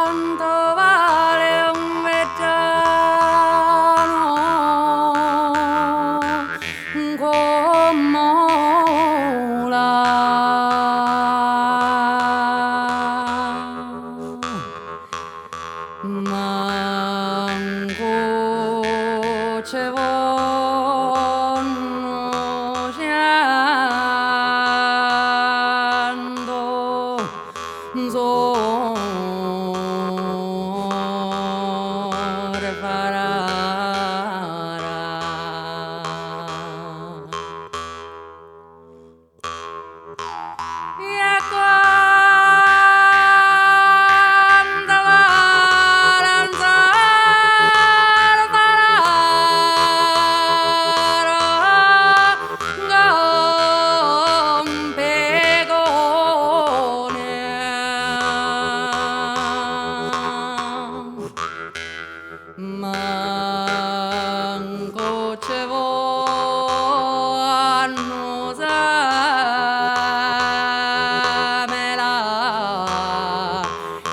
Quanto vale un vecchiano come la manco ce vanno sore parara e quando l'aranzare parara manco ce vanno samela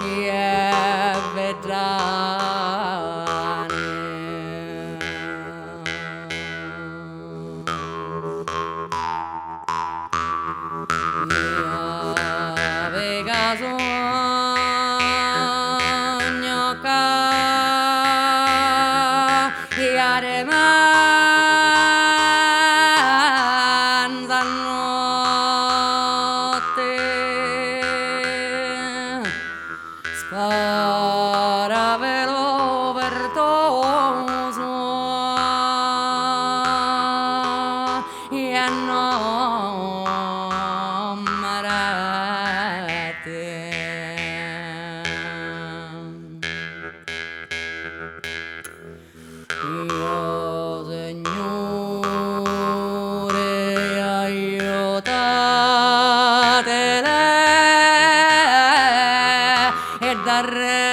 e vedrane yare manza notte spara velo vertoso e non marate. Io Signore aiutatele e darre